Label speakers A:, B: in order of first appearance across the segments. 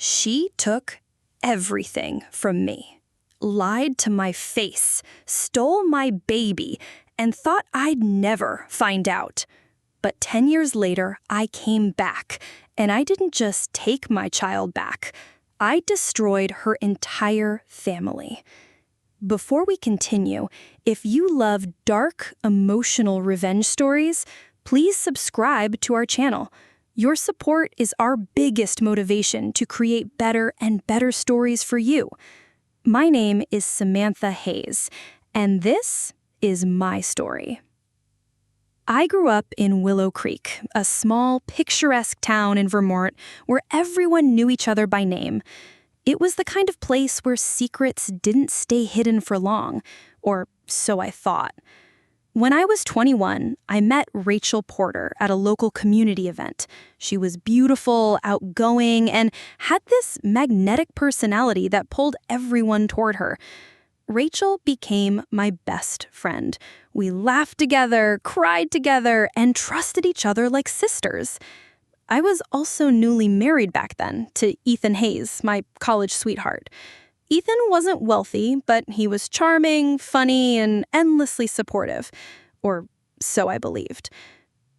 A: She took everything from me, lied to my face, stole my baby, and thought I'd never find out. But 10 years later, I came back, and I didn't just take my child back. I destroyed her entire family. Before we continue, if you love dark, emotional revenge stories, please subscribe to our channel. Your support is our biggest motivation to create better and better stories for you. My name is Samantha Hayes, and this is my story. I grew up in Willow Creek, a small, picturesque town in Vermont where everyone knew each other by name. It was the kind of place where secrets didn't stay hidden for long, or so I thought. When I was 21, I met Rachel Porter at a local community event. She was beautiful, outgoing, and had this magnetic personality that pulled everyone toward her. Rachel became my best friend. We laughed together, cried together, and trusted each other like sisters. I was also newly married back then to Ethan Hayes, my college sweetheart. Ethan wasn't wealthy, but he was charming, funny, and endlessly supportive. Or so I believed.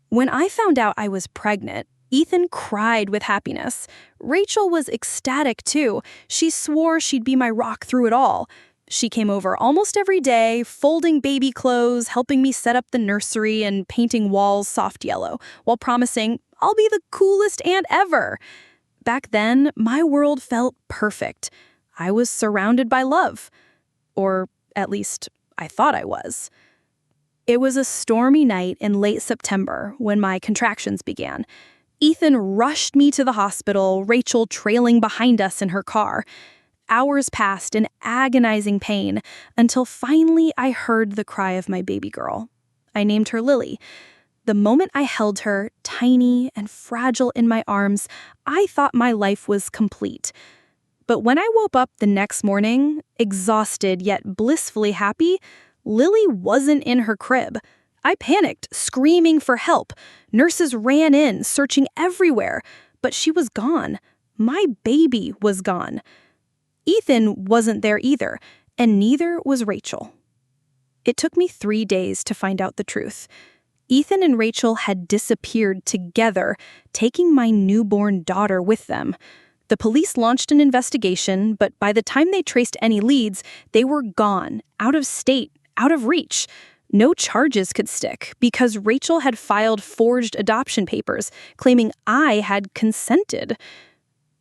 A: When I found out I was pregnant, Ethan cried with happiness. Rachel was ecstatic too. She swore she'd be my rock through it all. She came over almost every day, folding baby clothes, helping me set up the nursery, and painting walls soft yellow, while promising, "I'll be the coolest aunt ever." Back then, my world felt perfect. I was surrounded by love. Or at least, I thought I was. It was a stormy night in late September when my contractions began. Ethan rushed me to the hospital, Rachel trailing behind us in her car. Hours passed in agonizing pain until finally I heard the cry of my baby girl. I named her Lily. The moment I held her, tiny and fragile in my arms, I thought my life was complete. But when I woke up the next morning, exhausted yet blissfully happy, Lily wasn't in her crib. I panicked, screaming for help. Nurses ran in, searching everywhere, but she was gone. My baby was gone. Ethan wasn't there either, and neither was Rachel. It took me 3 days to find out the truth. Ethan and Rachel had disappeared together, taking my newborn daughter with them. The police launched an investigation, but by the time they traced any leads, they were gone, out of state, out of reach. No charges could stick because Rachel had filed forged adoption papers, claiming I had consented.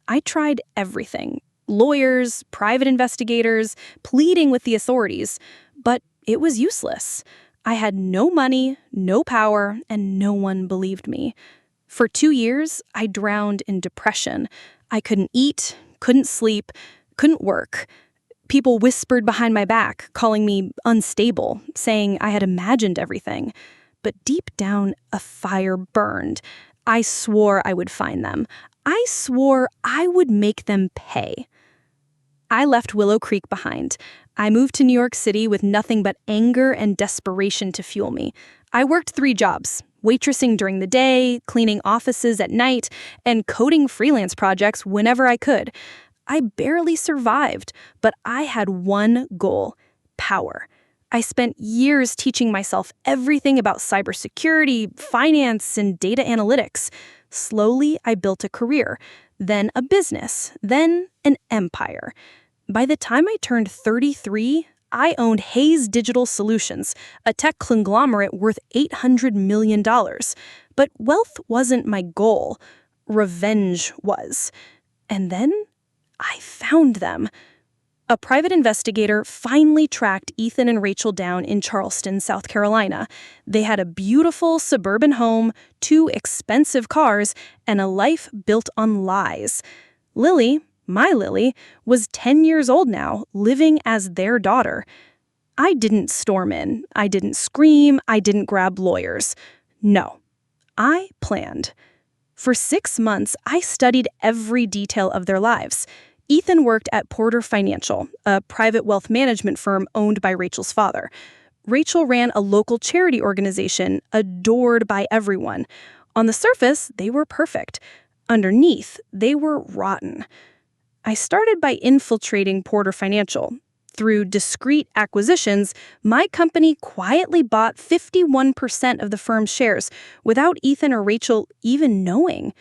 A: I tried everything. Lawyers, private investigators, pleading with the authorities, but it was useless. I had no money, no power, and no one believed me. For 2 years, I drowned in depression. I couldn't eat, couldn't sleep, couldn't work. People whispered behind my back, calling me unstable, saying I had imagined everything. But deep down, a fire burned. I swore I would find them. I swore I would make them pay. I left Willow Creek behind. I moved to New York City with nothing but anger and desperation to fuel me. I worked 3 jobs, waitressing during the day, cleaning offices at night, and coding freelance projects whenever I could. I barely survived, but I had one goal: power. I spent years teaching myself everything about cybersecurity, finance, and data analytics. Slowly, I built a career, then a business, then an empire. By the time I turned 33, I owned Hayes Digital Solutions, a tech conglomerate worth $800 million. But wealth wasn't my goal. Revenge was. And then I found them. A private investigator finally tracked Ethan and Rachel down in Charleston, South Carolina. They had a beautiful suburban home, 2 expensive cars, and a life built on lies. Lily, my Lily, was 10 years old now, living as their daughter. I didn't storm in. I didn't scream. I didn't grab lawyers. No, I planned. For 6 months, I studied every detail of their lives. Ethan worked at Porter Financial, a private wealth management firm owned by Rachel's father. Rachel ran a local charity organization adored by everyone. On the surface, they were perfect. Underneath, they were rotten. I started by infiltrating Porter Financial. Through discreet acquisitions, my company quietly bought 51% of the firm's shares without Ethan or Rachel even knowing.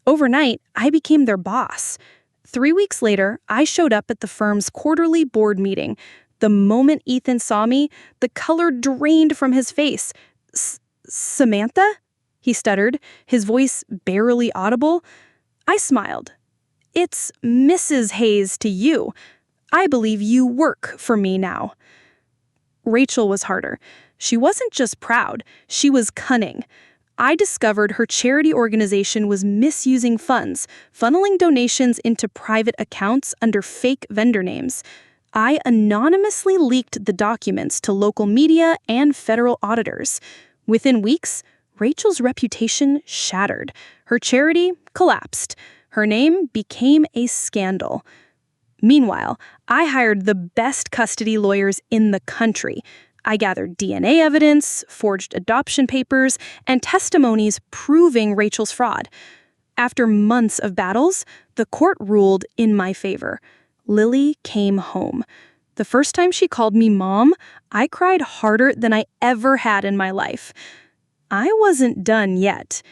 A: Overnight, I became their boss. 3 weeks later, I showed up at the firm's quarterly board meeting. The moment Ethan saw me, the color drained from his face. Samantha? He stuttered, his voice barely audible. I smiled. It's Mrs. Hayes to you. I believe you work for me now. Rachel was harder. She wasn't just proud, she was cunning. I discovered her charity organization was misusing funds, funneling donations into private accounts under fake vendor names. I anonymously leaked the documents to local media and federal auditors. Within weeks, Rachel's reputation shattered. Her charity collapsed. Her name became a scandal. Meanwhile, I hired the best custody lawyers in the country. I gathered DNA evidence, forged adoption papers, and testimonies proving Rachel's fraud. After months of battles, the court ruled in my favor. Lily came home. The first time she called me Mom, I cried harder than I ever had in my life. I wasn't done yet.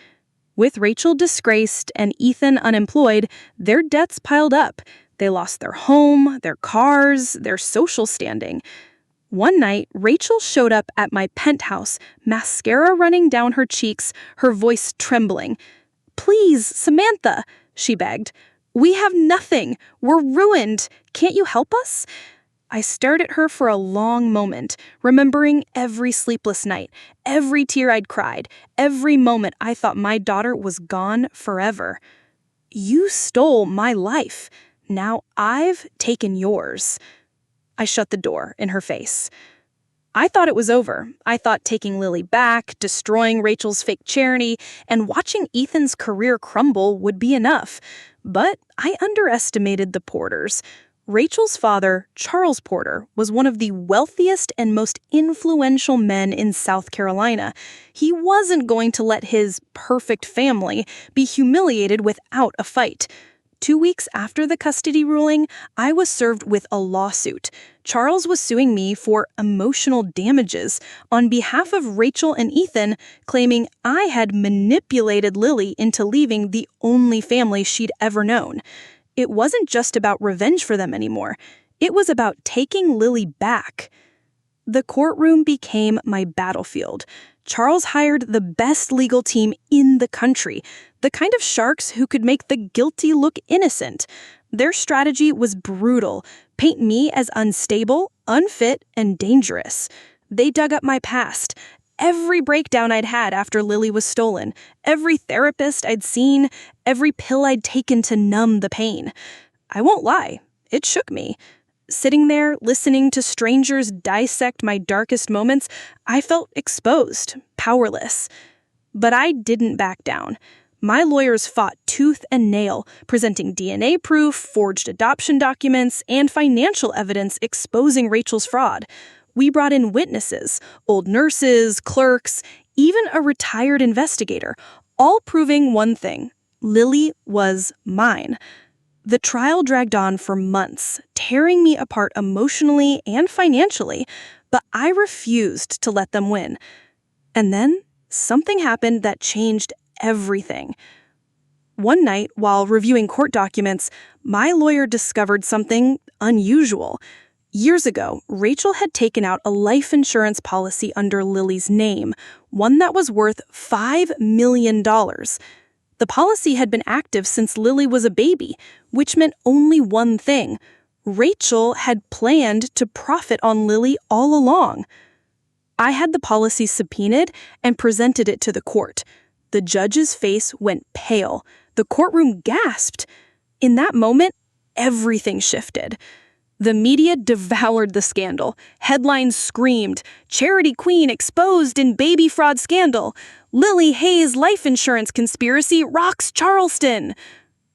A: With Rachel disgraced and Ethan unemployed, their debts piled up. They lost their home, their cars, their social standing. One night, Rachel showed up at my penthouse, mascara running down her cheeks, her voice trembling. "Please, Samantha," she begged. "We have nothing. We're ruined. Can't you help us?" I stared at her for a long moment, remembering every sleepless night, every tear I'd cried, every moment I thought my daughter was gone forever. "You stole my life. Now I've taken yours." I shut the door in her face. I thought it was over. I thought taking Lily back, destroying Rachel's fake charity, and watching Ethan's career crumble would be enough. But I underestimated the Porters. Rachel's father, Charles Porter, was one of the wealthiest and most influential men in South Carolina. He wasn't going to let his perfect family be humiliated without a fight. 2 weeks after the custody ruling, I was served with a lawsuit. Charles was suing me for emotional damages on behalf of Rachel and Ethan, claiming I had manipulated Lily into leaving the only family she'd ever known. It wasn't just about revenge for them anymore. It was about taking Lily back. The courtroom became my battlefield. Charles hired the best legal team in the country, the kind of sharks who could make the guilty look innocent. Their strategy was brutal, paint me as unstable, unfit, and dangerous. They dug up my past, every breakdown I'd had after Lily was stolen, every therapist I'd seen, every pill I'd taken to numb the pain. I won't lie, it shook me. Sitting there, listening to strangers dissect my darkest moments, I felt exposed, powerless. But I didn't back down. My lawyers fought tooth and nail, presenting DNA proof, forged adoption documents, and financial evidence exposing Rachel's fraud. We brought in witnesses, old nurses, clerks, even a retired investigator, all proving one thing: Lily was mine. The trial dragged on for months, tearing me apart emotionally and financially, but I refused to let them win. And then something happened that changed everything. One night, while reviewing court documents, my lawyer discovered something unusual. Years ago, Rachel had taken out a life insurance policy under Lily's name, one that was worth $5 million. The policy had been active since Lily was a baby, which meant only one thing: Rachel had planned to profit on Lily all along. I had the policy subpoenaed and presented it to the court. The judge's face went pale. The courtroom gasped. In that moment, everything shifted. The media devoured the scandal. Headlines screamed, "Charity Queen exposed in baby fraud scandal. Lily Hayes life insurance conspiracy rocks Charleston."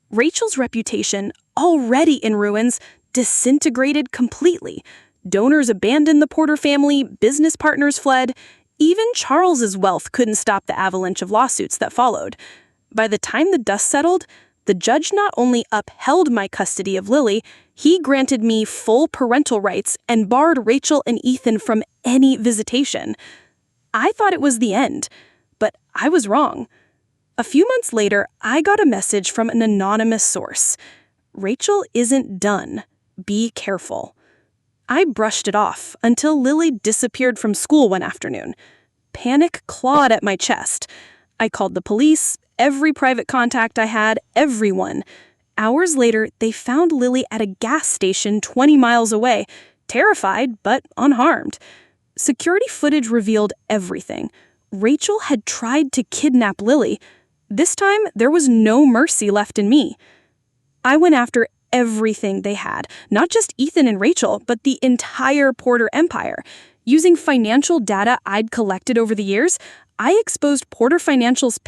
A: Rachel's reputation, already in ruins, disintegrated completely. Donors abandoned the Porter family, business partners fled. Even Charles's wealth couldn't stop the avalanche of lawsuits that followed. By the time the dust settled, The judge not only upheld my custody of Lily, he granted me full parental rights and barred Rachel and Ethan from any visitation. I thought it was the end, but I was wrong. A few months later, I got a message from an anonymous source. Rachel isn't done. Be careful. I brushed it off until Lily disappeared from school one afternoon. Panic clawed at my chest. I called the police, every private contact I had, everyone. Hours later, they found Lily at a gas station 20 miles away, terrified but unharmed. Security footage revealed everything. Rachel had tried to kidnap Lily. This time, there was no mercy left in me. I went after everything they had, not just Ethan and Rachel, but the entire Porter empire. Using financial data I'd collected over the years, I exposed Porter Financial's